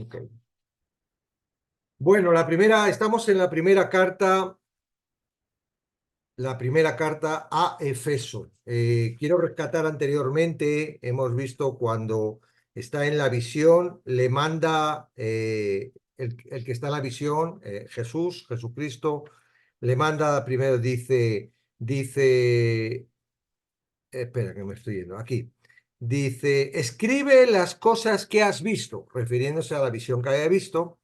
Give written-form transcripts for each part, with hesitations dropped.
Ok. Bueno, estamos en la primera carta a Efeso. Quiero rescatar anteriormente, hemos visto cuando está en la visión, le manda el que está en la visión, Jesucristo, le manda primero, espera que me estoy yendo, aquí. Dice, escribe las cosas que has visto, refiriéndose a la visión que haya visto,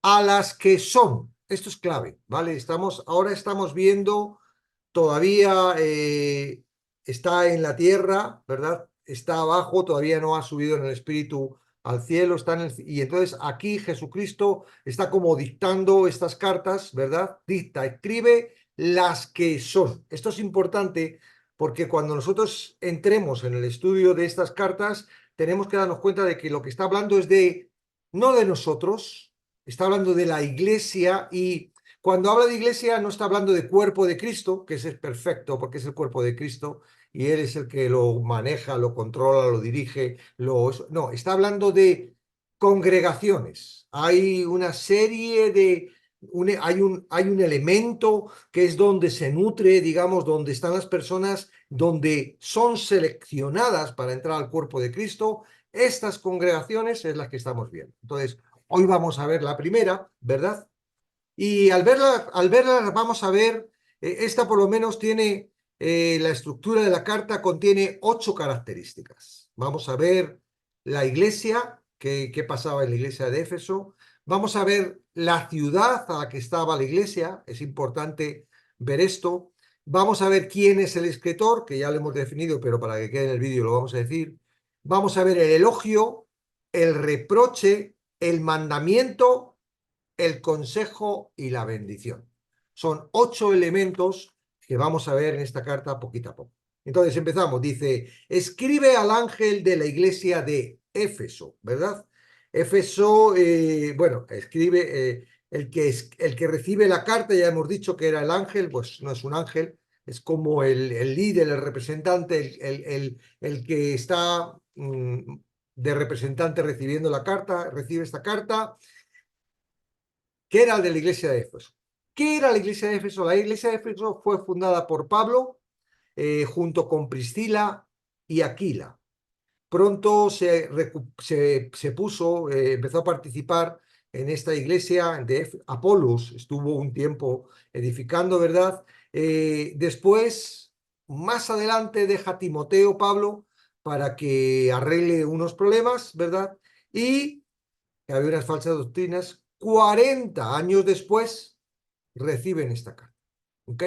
a las que son. Esto es clave, ¿vale? Ahora estamos viendo, todavía está en la tierra, ¿verdad? Está abajo, todavía no ha subido en el espíritu al cielo, y entonces aquí Jesucristo está como dictando estas cartas, ¿verdad? Escribe las que son. Esto es importante porque cuando nosotros entremos en el estudio de estas cartas, tenemos que darnos cuenta de que lo que está hablando es no de nosotros, está hablando de la iglesia, y cuando habla de iglesia no está hablando de cuerpo de Cristo, que ese es perfecto porque es el cuerpo de Cristo y Él es el que lo maneja, lo controla, lo dirige. No, está hablando de congregaciones. Hay una serie de... hay un elemento que es donde se nutre, digamos, donde están las personas, donde son seleccionadas para entrar al cuerpo de Cristo. Estas congregaciones es las que estamos viendo. Entonces, hoy vamos a ver la primera, ¿verdad? Y al verla vamos a ver, esta por lo menos tiene, la estructura de la carta contiene 8 características. Vamos a ver la iglesia, qué pasaba en la iglesia de Éfeso. Vamos a ver la ciudad a la que estaba la iglesia, es importante ver esto. Vamos a ver quién es el escritor, que ya lo hemos definido, pero para que quede en el vídeo lo vamos a decir. Vamos a ver el elogio, el reproche, el mandamiento, el consejo y la bendición. Son 8 elementos que vamos a ver en esta carta poquito a poco. Entonces empezamos, dice, escribe al ángel de la iglesia de Éfeso, ¿verdad? Éfeso, bueno, escribe, el que recibe la carta, ya hemos dicho que era el ángel, pues no es un ángel, es como el líder, el representante, el que está de representante recibiendo la carta, recibe esta carta, que era el de la iglesia de Éfeso. ¿Qué era la iglesia de Éfeso? La iglesia de Éfeso fue fundada por Pablo junto con Priscila y Aquila. Pronto empezó a participar en esta iglesia de Apolos, estuvo un tiempo edificando, ¿verdad? Después, más adelante, deja a Timoteo Pablo para que arregle unos problemas, ¿verdad? Y había unas falsas doctrinas. 40 años después reciben esta carta. ¿Ok?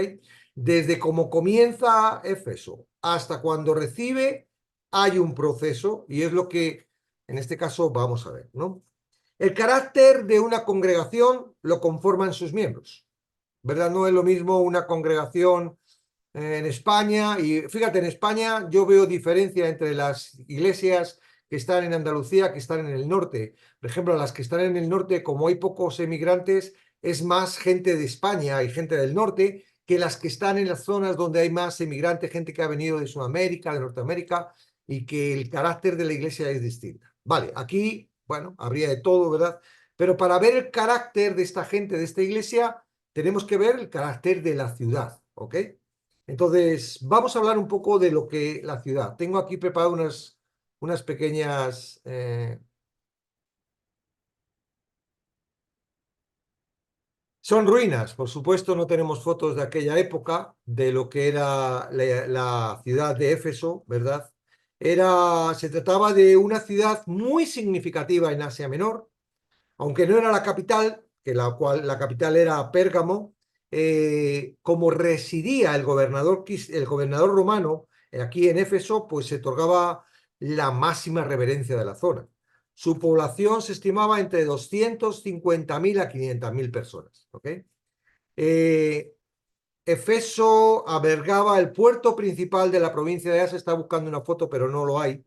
Desde cómo comienza Éfeso hasta cuando recibe, hay un proceso, y es lo que en este caso vamos a ver, ¿no? El carácter de una congregación lo conforman sus miembros, ¿verdad? No es lo mismo una congregación en España, y fíjate, en España yo veo diferencia entre las iglesias que están en Andalucía, que están en el norte. Por ejemplo, las que están en el norte, como hay pocos emigrantes, es más gente de España y gente del norte que las que están en las zonas donde hay más emigrantes, gente que ha venido de Sudamérica, de Norteamérica, y que el carácter de la iglesia es distinto. Vale, aquí, bueno, habría de todo, ¿verdad? Pero para ver el carácter de esta gente, de esta iglesia, tenemos que ver el carácter de la ciudad, ¿ok? Entonces, vamos a hablar un poco de lo que la ciudad. Tengo aquí preparadas unas pequeñas... son ruinas, por supuesto, no tenemos fotos de aquella época, de lo que era la ciudad de Éfeso, ¿verdad? Se trataba de una ciudad muy significativa en Asia Menor, aunque no era la capital, la capital era Pérgamo. Como residía el gobernador romano aquí en Éfeso, pues se otorgaba la máxima reverencia de la zona. Su población se estimaba entre 250.000 a 500.000 personas. ¿Okay? Eh, Efeso albergaba el puerto principal de la provincia de Asia. Está buscando una foto, pero no lo hay.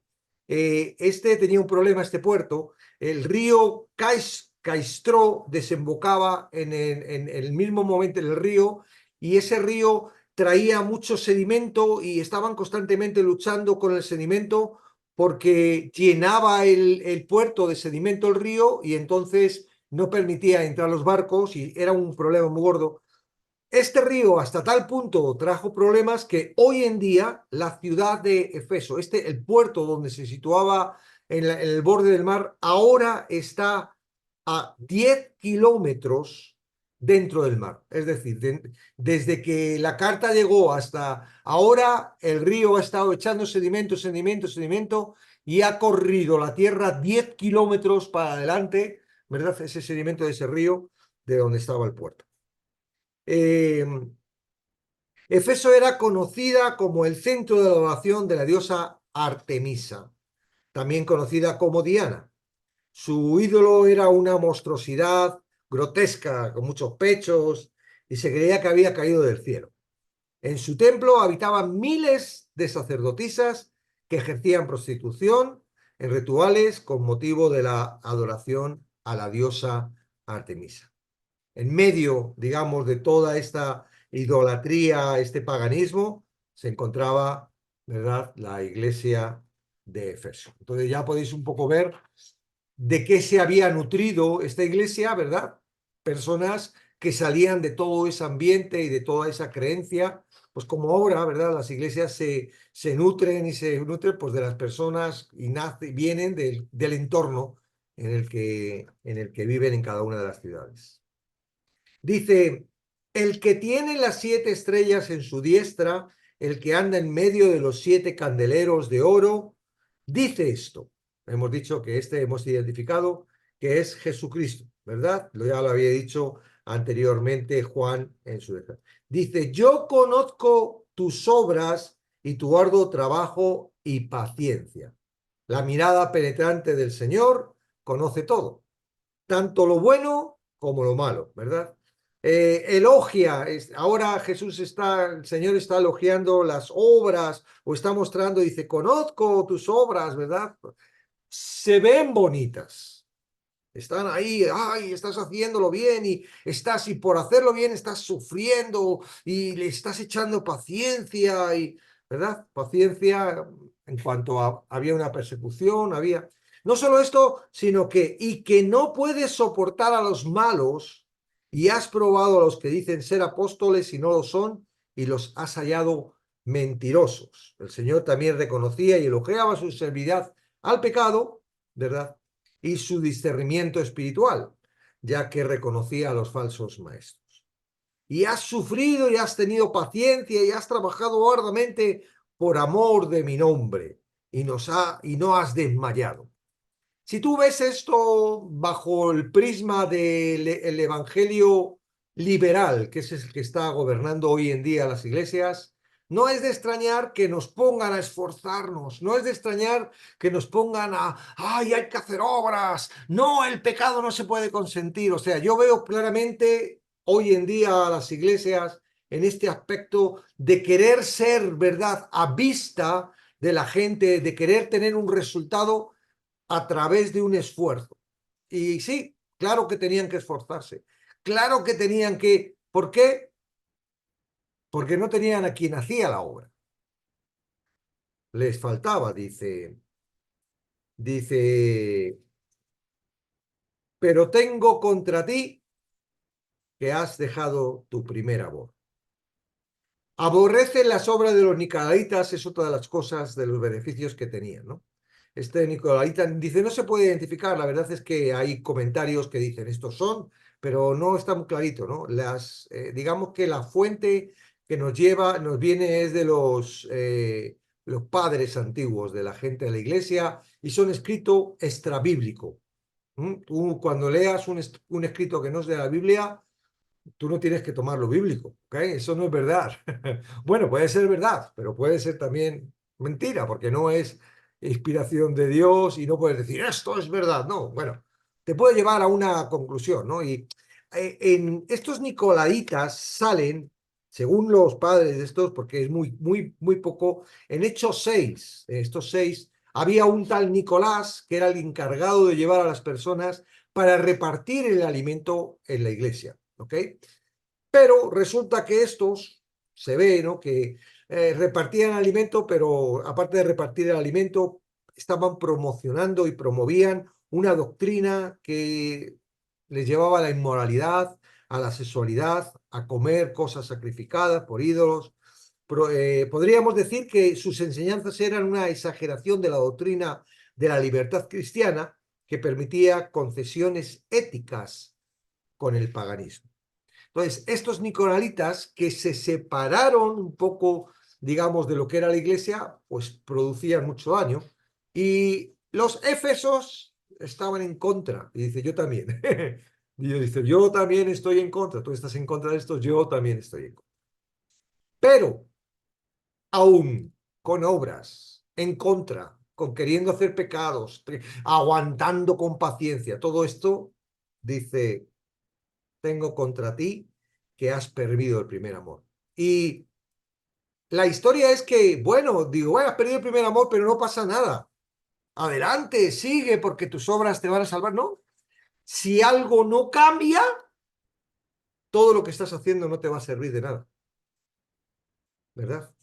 Este tenía un problema, este puerto. El río Caistro desembocaba en el mismo momento en el río, y ese río traía mucho sedimento y estaban constantemente luchando con el sedimento porque llenaba el puerto de sedimento el río y entonces no permitía entrar los barcos y era un problema muy gordo. Este río hasta tal punto trajo problemas que hoy en día la ciudad de Efeso, el puerto donde se situaba en el borde del mar, ahora está a 10 kilómetros dentro del mar. Es decir, desde que la carta llegó hasta ahora, el río ha estado echando sedimento, sedimento, sedimento y ha corrido la tierra 10 kilómetros para adelante, ¿verdad? Ese sedimento de ese río de donde estaba el puerto. Eh, Efeso era conocida como el centro de adoración de la diosa Artemisa, también conocida como Diana. Su ídolo era una monstruosidad grotesca, con muchos pechos, y se creía que había caído del cielo. En su templo habitaban miles de sacerdotisas que ejercían prostitución en rituales con motivo de la adoración a la diosa Artemisa. En medio, digamos, de toda esta idolatría, este paganismo, se encontraba, ¿verdad?, la iglesia de Efeso. Entonces ya podéis un poco ver de qué se había nutrido esta iglesia, ¿verdad? Personas que salían de todo ese ambiente y de toda esa creencia, pues como ahora, ¿verdad? Las iglesias se nutren y se nutren pues de las personas y vienen del entorno en el que viven en cada una de las ciudades. Dice, el que tiene las 7 estrellas en su diestra, el que anda en medio de los 7 candeleros de oro, dice esto. Hemos dicho que hemos identificado que es Jesucristo, ¿verdad? Ya lo había dicho anteriormente Juan en su letra. Dice, yo conozco tus obras y tu arduo trabajo y paciencia. La mirada penetrante del Señor conoce todo, tanto lo bueno como lo malo, ¿verdad? Elogia, ahora el Señor está elogiando las obras o está mostrando, dice, conozco tus obras, ¿verdad? Se ven bonitas, están ahí, ay, estás haciéndolo bien y por hacerlo bien estás sufriendo y le estás echando paciencia y, ¿verdad? Paciencia en cuanto a, había una persecución, había... No solo esto, sino que no puedes soportar a los malos y has probado a los que dicen ser apóstoles y no lo son y los has hallado mentirosos. El Señor también reconocía y elogiaba su servidumbre al pecado, ¿verdad? Y su discernimiento espiritual, ya que reconocía a los falsos maestros. Y has sufrido y has tenido paciencia y has trabajado arduamente por amor de mi nombre y no has desmayado. Si tú ves esto bajo el prisma del evangelio liberal, que es el que está gobernando hoy en día las iglesias, no es de extrañar que nos pongan a esforzarnos, no es de extrañar que nos pongan ¡ay, hay que hacer obras! No, el pecado no se puede consentir. O sea, yo veo claramente hoy en día a las iglesias en este aspecto de querer ser, ¿verdad?, a vista de la gente, de querer tener un resultado a través de un esfuerzo. Y sí, claro que tenían que esforzarse. Claro que tenían que... ¿Por qué? Porque no tenían a quien hacía la obra. Les faltaba, dice, pero tengo contra ti que has dejado tu primer amor. Aborrecen las obras de los nicolaítas, es otra de las cosas, de los beneficios que tenían, ¿no? Este nicolaíta dice, no se puede identificar, la verdad es que hay comentarios que dicen, estos son, pero no está muy clarito, ¿no? Digamos que la fuente que nos viene es de los padres antiguos, de la gente de la iglesia, y son escrito extrabíblico. Tú cuando leas un escrito que no es de la Biblia, tú no tienes que tomar lo bíblico, ¿ok? Eso no es verdad. Bueno, puede ser verdad, pero puede ser también mentira, porque no es inspiración de Dios y no puedes decir, esto es verdad. No, bueno, te puede llevar a una conclusión, ¿no? Y en estos nicolaitas salen, según los padres de estos, porque es muy, muy, muy poco, en Hechos 6, en estos 6, había un tal Nicolás que era el encargado de llevar a las personas para repartir el alimento en la iglesia. ¿Ok? Pero resulta que estos, se ve, ¿no?, que repartían alimento, pero aparte de repartir el alimento, estaban promocionando y promovían una doctrina que les llevaba a la inmoralidad, a la sexualidad, a comer cosas sacrificadas por ídolos. Podríamos decir que sus enseñanzas eran una exageración de la doctrina de la libertad cristiana que permitía concesiones éticas con el paganismo. Entonces, estos nicolaitas que se separaron un poco, digamos, de lo que era la iglesia, pues producían mucho daño. Y los éfesos estaban en contra. Y dice, yo también. Y dice, yo también estoy en contra. Tú estás en contra de esto, yo también estoy en contra. Pero, aún con obras, en contra, con queriendo hacer pecados, aguantando con paciencia, todo esto, dice, tengo contra ti que has perdido el primer amor. Y la historia es que, bueno, digo, bueno, has perdido el primer amor, pero no pasa nada. Adelante, sigue, porque tus obras te van a salvar. No, si algo no cambia, todo lo que estás haciendo no te va a servir de nada, ¿verdad?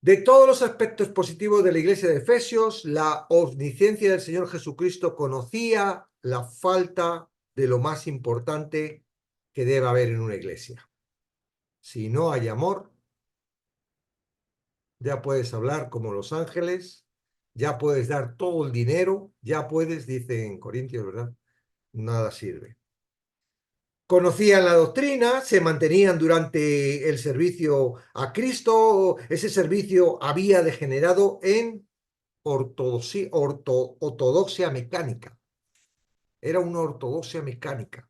De todos los aspectos positivos de la iglesia de Efesios, la omnisciencia del Señor Jesucristo conocía la falta de lo más importante que debe haber en una iglesia. Si no hay amor, ya puedes hablar como los ángeles, ya puedes dar todo el dinero, ya puedes, dice en Corintios, ¿verdad? Nada sirve. Conocían la doctrina, se mantenían durante el servicio a Cristo, ese servicio había degenerado en ortodoxia mecánica, era una ortodoxia mecánica.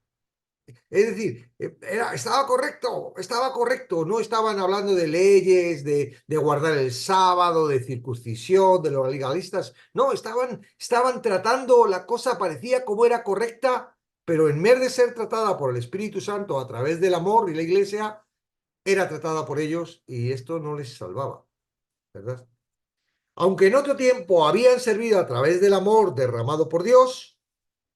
Es decir, estaba correcto, no estaban hablando de leyes, de guardar el sábado, de circuncisión, de los legalistas, no, estaban tratando, la cosa parecía como era correcta, pero en vez de ser tratada por el Espíritu Santo a través del amor y la iglesia, era tratada por ellos y esto no les salvaba, ¿verdad? Aunque en otro tiempo habían servido a través del amor derramado por Dios,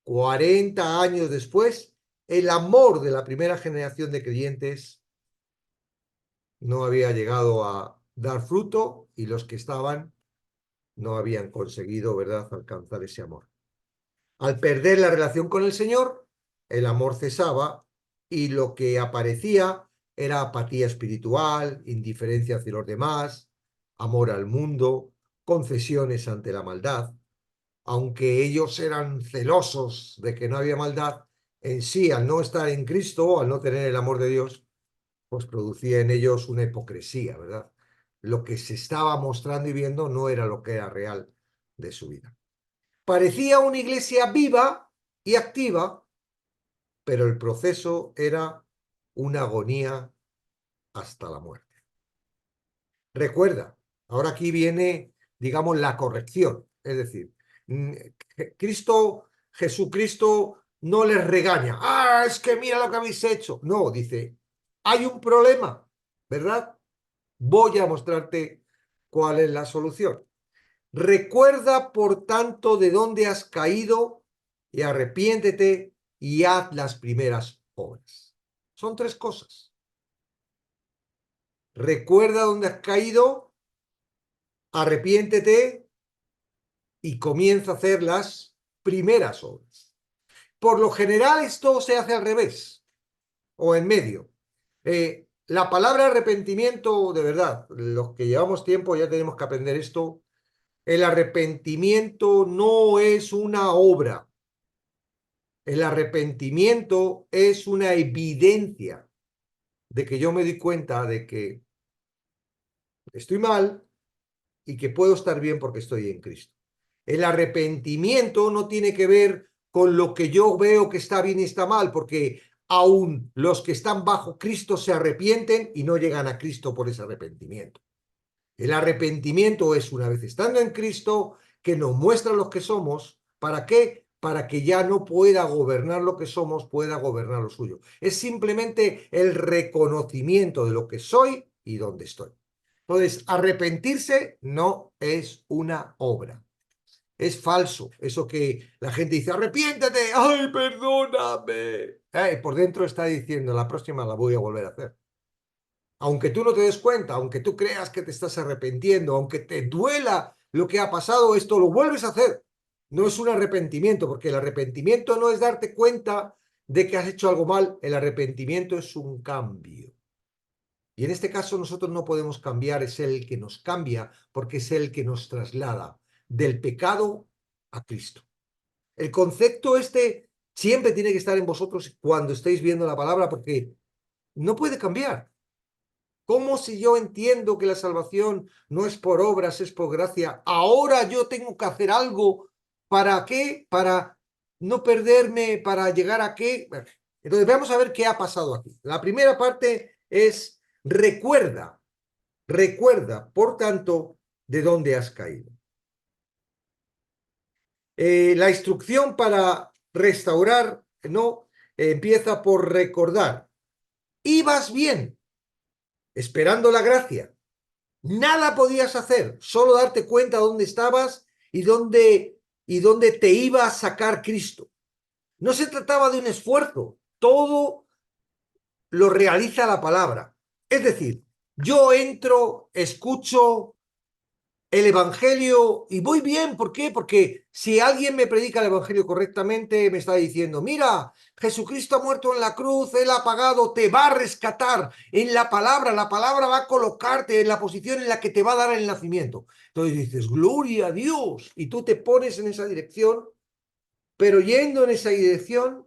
40 años después, el amor de la primera generación de creyentes no había llegado a dar fruto y los que estaban no habían conseguido, ¿verdad?, alcanzar ese amor. Al perder la relación con el Señor, el amor cesaba y lo que aparecía era apatía espiritual, indiferencia hacia los demás, amor al mundo, concesiones ante la maldad. Aunque ellos eran celosos de que no había maldad, en sí, al no estar en Cristo, al no tener el amor de Dios, pues producía en ellos una hipocresía, ¿verdad? Lo que se estaba mostrando y viendo no era lo que era real de su vida. Parecía una iglesia viva y activa, pero el proceso era una agonía hasta la muerte. Recuerda, ahora aquí viene, digamos, la corrección. Es decir, Jesucristo no les regaña. Ah, es que mira lo que habéis hecho. No, dice, hay un problema, ¿verdad? Voy a mostrarte cuál es la solución. Recuerda, por tanto, de dónde has caído y arrepiéntete y haz las primeras obras. Son tres cosas. Recuerda dónde has caído, arrepiéntete y comienza a hacer las primeras obras. Por lo general esto se hace al revés o en medio. La palabra arrepentimiento, de verdad, los que llevamos tiempo ya tenemos que aprender esto. El arrepentimiento no es una obra. El arrepentimiento es una evidencia de que yo me di cuenta de que estoy mal y que puedo estar bien porque estoy en Cristo. El arrepentimiento no tiene que ver con lo que yo veo que está bien y está mal, porque aún los que están bajo Cristo se arrepienten y no llegan a Cristo por ese arrepentimiento. El arrepentimiento es, una vez estando en Cristo, que nos muestra lo que somos. ¿Para qué? Para que ya no pueda gobernar lo que somos, pueda gobernar lo suyo. Es simplemente el reconocimiento de lo que soy y dónde estoy. Entonces, arrepentirse no es una obra. Es falso. Eso que la gente dice, arrepiéntate, ay, perdóname. Por dentro está diciendo, la próxima la voy a volver a hacer. Aunque tú no te des cuenta, aunque tú creas que te estás arrepintiendo, aunque te duela lo que ha pasado, esto lo vuelves a hacer. No es un arrepentimiento, porque el arrepentimiento no es darte cuenta de que has hecho algo mal, el arrepentimiento es un cambio. Y en este caso nosotros no podemos cambiar, es el que nos cambia, porque es el que nos traslada del pecado a Cristo. El concepto este siempre tiene que estar en vosotros cuando estéis viendo la palabra, porque no puede cambiar. ¿Cómo si yo entiendo que la salvación no es por obras, es por gracia? Ahora yo tengo que hacer algo. ¿Para qué? Para no perderme, para llegar a qué. Entonces vamos a ver qué ha pasado aquí. La primera parte es recuerda, recuerda, por tanto, de dónde has caído. La instrucción para restaurar, ¿no? Empieza por recordar. Ibas bien, esperando la gracia. Nada podías hacer, solo darte cuenta dónde estabas y dónde te iba a sacar Cristo. No se trataba de un esfuerzo, todo lo realiza la palabra. Es decir, yo entro, escucho el Evangelio y voy bien. ¿Por qué? Porque si alguien me predica el Evangelio correctamente, me está diciendo, mira, Jesucristo ha muerto en la cruz, Él ha pagado, te va a rescatar en la palabra va a colocarte en la posición en la que te va a dar el nacimiento. Entonces dices, gloria a Dios, y tú te pones en esa dirección, pero yendo en esa dirección,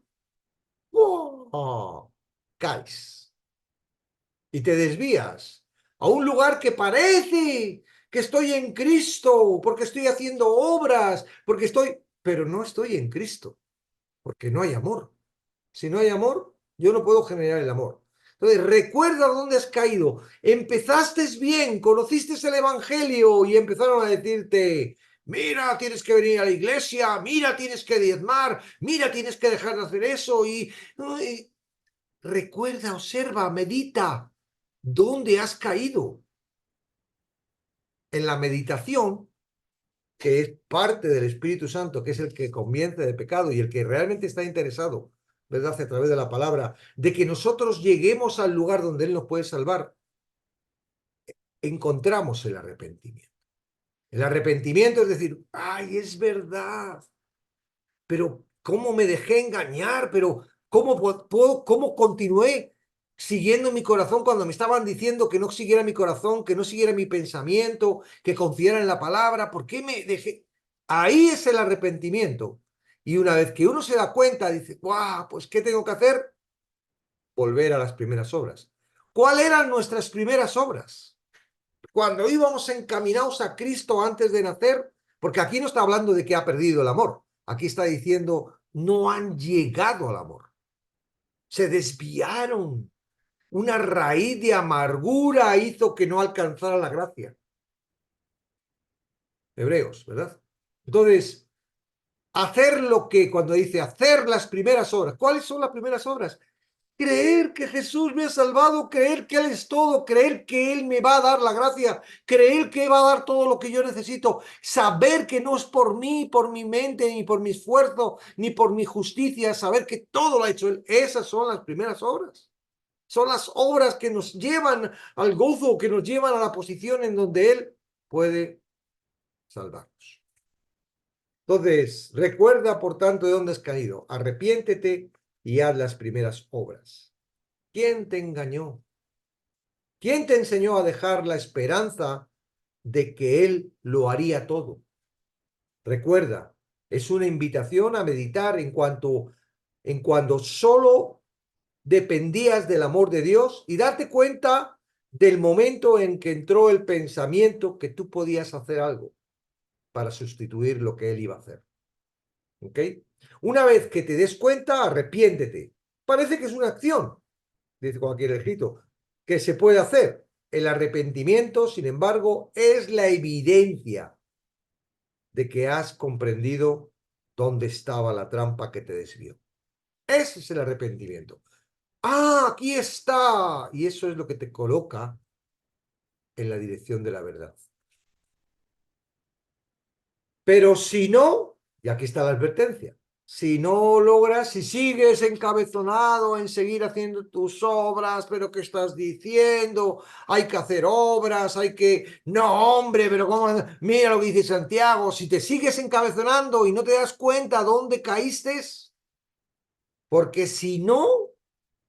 ¡oh!, caes y te desvías a un lugar que parece que estoy en Cristo, porque estoy haciendo obras, porque estoy, pero no estoy en Cristo, porque no hay amor. Si no hay amor, yo no puedo generar el amor. Entonces, recuerda dónde has caído. Empezaste bien, conociste el Evangelio y empezaron a decirte, mira, tienes que venir a la iglesia, mira, tienes que diezmar, mira, tienes que dejar de hacer eso y recuerda, observa, medita. ¿Dónde has caído? En la meditación, que es parte del Espíritu Santo, que es el que convence de pecado y el que realmente está interesado, ¿verdad?, a través de la palabra, de que nosotros lleguemos al lugar donde Él nos puede salvar, encontramos el arrepentimiento. El arrepentimiento es decir, ay, es verdad, pero ¿cómo me dejé engañar? Pero ¿cómo continué siguiendo mi corazón cuando me estaban diciendo que no siguiera mi corazón, que no siguiera mi pensamiento, que confiara en la palabra? ¿Por qué me dejé? Ahí es el arrepentimiento. Y una vez que uno se da cuenta, dice, ¡guau! Pues ¿qué tengo que hacer? Volver a las primeras obras. ¿Cuáles eran nuestras primeras obras? Cuando íbamos encaminados a Cristo antes de nacer, porque aquí no está hablando de que ha perdido el amor, aquí está diciendo, no han llegado al amor, se desviaron, una raíz de amargura hizo que no alcanzara la gracia. Hebreos, ¿verdad? Entonces, hacer lo que, cuando dice hacer las primeras obras, ¿cuáles son las primeras obras? Creer que Jesús me ha salvado, creer que Él es todo, creer que Él me va a dar la gracia, creer que va a dar todo lo que yo necesito, saber que no es por mí, por mi mente, ni por mi esfuerzo, ni por mi justicia, saber que todo lo ha hecho Él. Esas son las primeras obras. Son las obras que nos llevan al gozo, que nos llevan a la posición en donde Él puede salvarnos. Entonces, recuerda, por tanto, de dónde has caído. Arrepiéntete y haz las primeras obras. ¿Quién te engañó? ¿Quién te enseñó a dejar la esperanza de que Él lo haría todo? Recuerda, es una invitación a meditar en cuando solo dependías del amor de Dios y darte cuenta del momento en que entró el pensamiento que tú podías hacer algo para sustituir lo que Él iba a hacer. ¿Ok? Una vez que te des cuenta, arrepiéntete. Parece que es una acción, dice cualquier escrito, que se puede hacer. El arrepentimiento, sin embargo, es la evidencia de que has comprendido dónde estaba la trampa que te desvió. Ese es el arrepentimiento. Ah, aquí está. Y eso es lo que te coloca en la dirección de la verdad. Pero si no, y aquí está la advertencia, Si no logras, si sigues encabezonado en seguir haciendo tus obras, pero ¿qué estás diciendo? Hay que hacer obras, hay que... No, hombre, pero ¿cómo? Mira lo que dice Santiago, si te sigues encabezonando y no te das cuenta dónde caíste, porque si no,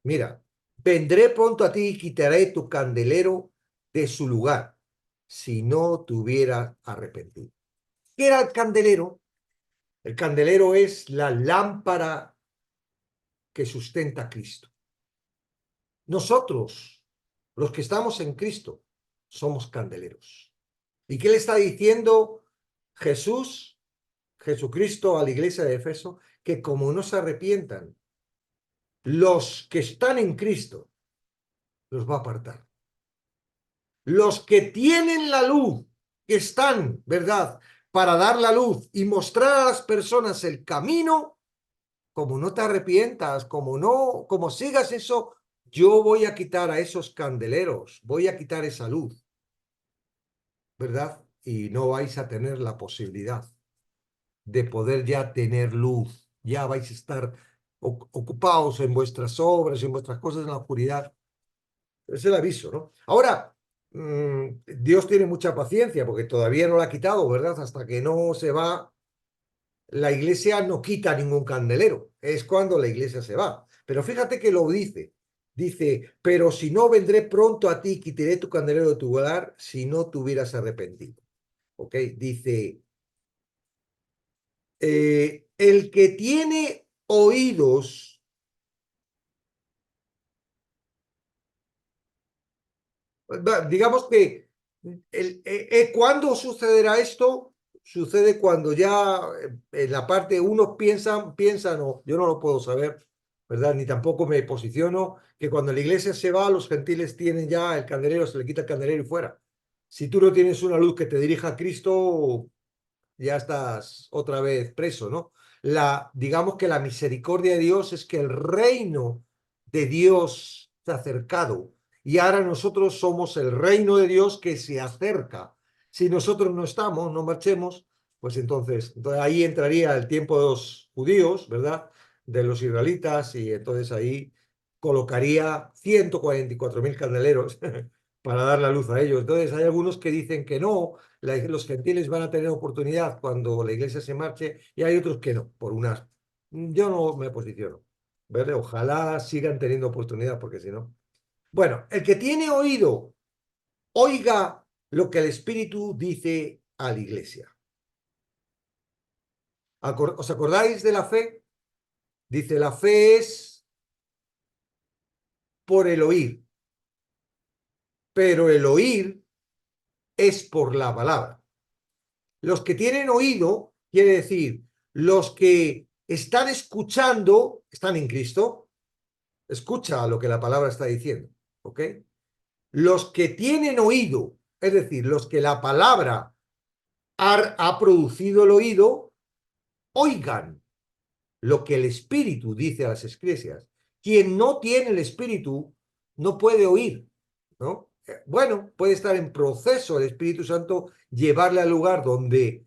mira, vendré pronto a ti y quitaré tu candelero de su lugar, si no te hubieras arrepentido. ¿Qué era el candelero? El candelero es la lámpara que sustenta a Cristo. Nosotros, los que estamos en Cristo, somos candeleros. ¿Y qué le está diciendo Jesucristo a la iglesia de Efeso? Que como no se arrepientan, los que están en Cristo los va a apartar. Los que tienen la luz, que están, ¿verdad?, para dar la luz y mostrar a las personas el camino, como no te arrepientas, como sigas eso, yo voy a quitar a esos candeleros, voy a quitar esa luz, ¿verdad? Y no vais a tener la posibilidad de poder ya tener luz, ya vais a estar ocupados en vuestras obras, en vuestras cosas en la oscuridad. Es el aviso, ¿no? Ahora, Dios tiene mucha paciencia porque todavía no la ha quitado, ¿verdad? Hasta que no se va, la iglesia no quita ningún candelero, es cuando la iglesia se va. Pero fíjate que lo dice, pero si no vendré pronto a ti, quitaré tu candelero de tu hogar si no te hubieras arrepentido. ¿Ok? Dice, el que tiene oídos, digamos que, ¿cuándo sucederá esto? Sucede cuando ya en la parte unos piensan, no, yo no lo puedo saber, ¿verdad? Ni tampoco me posiciono, que cuando la iglesia se va, los gentiles tienen ya el candelero, se le quita el candelero y fuera. Si tú no tienes una luz que te dirija a Cristo, ya estás otra vez preso, ¿no? Digamos que la misericordia de Dios es que el reino de Dios se ha acercado y ahora nosotros somos el reino de Dios que se acerca. Si nosotros no estamos, no marchemos, pues entonces ahí entraría el tiempo de los judíos, ¿verdad? De los israelitas y entonces ahí colocaría 144.000 candeleros para dar la luz a ellos. Entonces hay algunos que dicen que no, los gentiles van a tener oportunidad cuando la iglesia se marche y hay otros que no, por unas... Yo no me posiciono, ¿vale? Ojalá sigan teniendo oportunidad porque si no... Bueno, el que tiene oído, oiga lo que el Espíritu dice a la iglesia. ¿Os acordáis de la fe? Dice, la fe es por el oír, pero el oír es por la palabra. Los que tienen oído, quiere decir, los que están escuchando, están en Cristo, escucha lo que la palabra está diciendo, ¿ok? Los que tienen oído, es decir, los que la palabra ha producido el oído, oigan lo que el Espíritu dice a las iglesias. Quien no tiene el Espíritu no puede oír, ¿no? Bueno, puede estar en proceso el Espíritu Santo, llevarle al lugar donde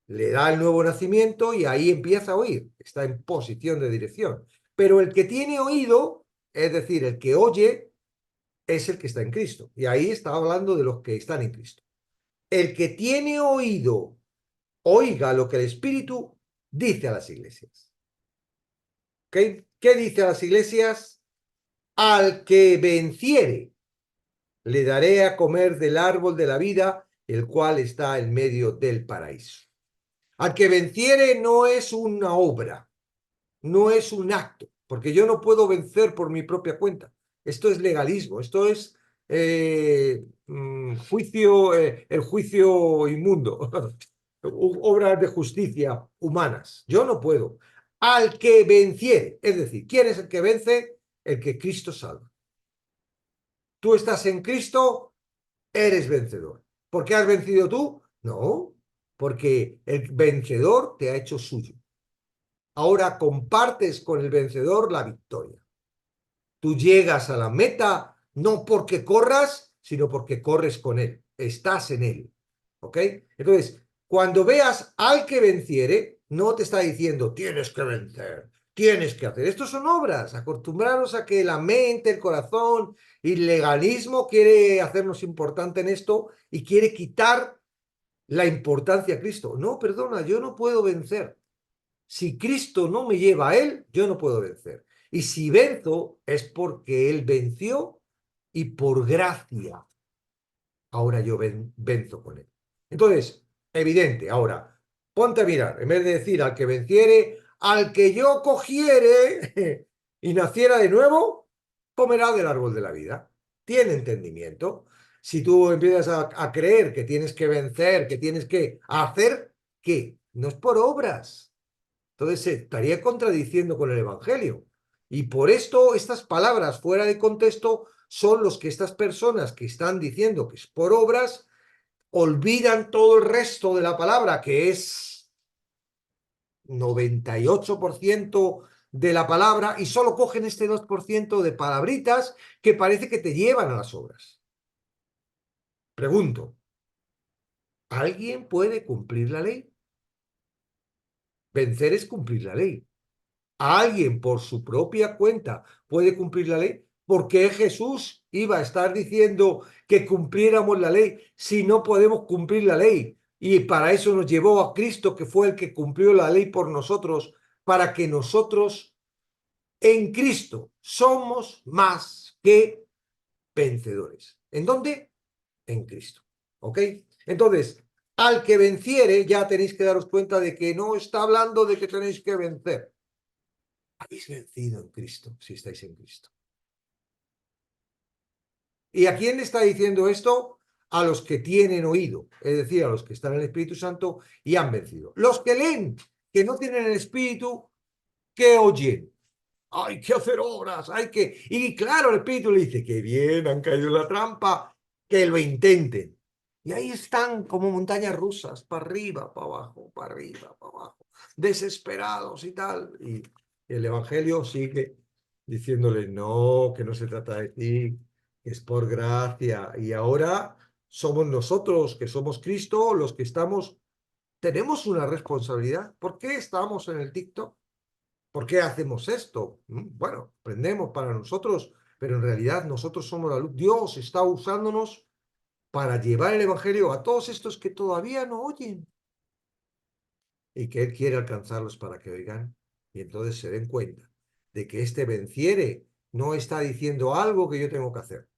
le da el nuevo nacimiento y ahí empieza a oír, está en posición de dirección. Pero el que tiene oído, es decir, el que oye, es el que está en Cristo. Y ahí está hablando de los que están en Cristo. El que tiene oído, oiga lo que el Espíritu dice a las iglesias. ¿Okay? ¿Qué dice a las iglesias? Al que venciere, le daré a comer del árbol de la vida, el cual está en medio del paraíso. Al que venciere no es una obra, no es un acto, porque yo no puedo vencer por mi propia cuenta. Esto es legalismo, esto es juicio, el juicio inmundo, obras de justicia humanas. Yo no puedo. Al que venciere, es decir, ¿quién es el que vence? El que Cristo salva. Tú estás en Cristo, eres vencedor. ¿Por qué has vencido tú? No, porque el vencedor te ha hecho suyo. Ahora compartes con el vencedor la victoria. Tú llegas a la meta no porque corras, sino porque corres con él. Estás en él. ¿Ok? Entonces, cuando veas al que venciere, no te está diciendo tienes que vencer, tienes que hacer. Estos son obras. Acostumbrarnos a que la mente, el corazón y el legalismo quiere hacernos importante en esto y quiere quitar la importancia a Cristo. No, perdona, yo no puedo vencer. Si Cristo no me lleva a Él, yo no puedo vencer. Y si venzo es porque Él venció y por gracia ahora yo venzo con Él. Entonces, evidente, ahora, ponte a mirar, en vez de decir al que venciere, al que yo cogiere y naciera de nuevo, comerá del árbol de la vida. Tiene entendimiento. Si tú empiezas a creer que tienes que vencer, que tienes que hacer, ¿qué? No es por obras. Entonces se estaría contradiciendo con el Evangelio. Y por esto estas palabras fuera de contexto son los que estas personas que están diciendo que es por obras, olvidan todo el resto de la palabra, que es 98% de la palabra, y solo cogen este 2% de palabritas que parece que te llevan a las obras. Pregunto, ¿alguien puede cumplir la ley? Vencer es cumplir la ley. ¿Alguien por su propia cuenta puede cumplir la ley? ¿Por qué Jesús iba a estar diciendo que cumpliéramos la ley si no podemos cumplir la ley? Y para eso nos llevó a Cristo, que fue el que cumplió la ley por nosotros, para que nosotros en Cristo somos más que vencedores. ¿En dónde? En Cristo. ¿Ok? Entonces, al que venciere, ya tenéis que daros cuenta de que no está hablando de que tenéis que vencer. Habéis vencido en Cristo, si estáis en Cristo. ¿Y a quién le está diciendo esto? A los que tienen oído, es decir, a los que están en el Espíritu Santo y han vencido. Los que leen, que no tienen el Espíritu, ¿qué oyen? Hay que hacer obras, hay que... Y claro, el Espíritu le dice, que bien, han caído en la trampa, que lo intenten. Y ahí están como montañas rusas, para arriba, para abajo, para arriba, para abajo, desesperados y tal. Y el Evangelio sigue diciéndole, no, que no se trata de ti, que es por gracia. Y ahora somos nosotros, que somos Cristo, los que estamos, tenemos una responsabilidad. ¿Por qué estamos en el TikTok? ¿Por qué hacemos esto? Bueno, aprendemos para nosotros, pero en realidad nosotros somos la luz. Dios está usándonos para llevar el Evangelio a todos estos que todavía no oyen y que Él quiere alcanzarlos para que oigan y entonces se den cuenta de que este venciere no está diciendo algo que yo tengo que hacer.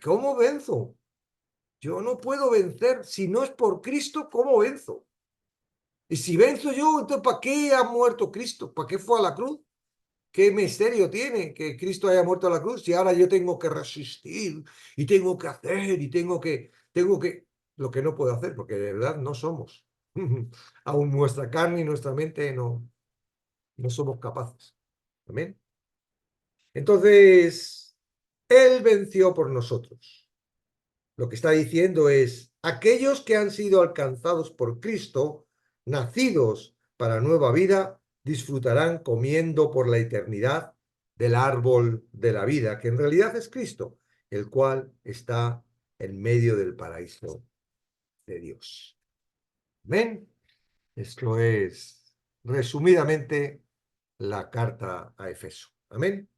¿Cómo venzo? Yo no puedo vencer. Si no es por Cristo, ¿cómo venzo? Y si venzo yo, entonces ¿para qué ha muerto Cristo? ¿Para qué fue a la cruz? ¿Qué misterio tiene que Cristo haya muerto a la cruz? Y ahora yo tengo que resistir y tengo que hacer y lo que no puedo hacer, porque de verdad no somos. Aún nuestra carne y nuestra mente no somos capaces. Amén. Entonces, Él venció por nosotros. Lo que está diciendo es, aquellos que han sido alcanzados por Cristo, nacidos para nueva vida, disfrutarán comiendo por la eternidad del árbol de la vida, que en realidad es Cristo, el cual está en medio del paraíso de Dios. Amén. Esto es, resumidamente, la carta a Efeso. Amén.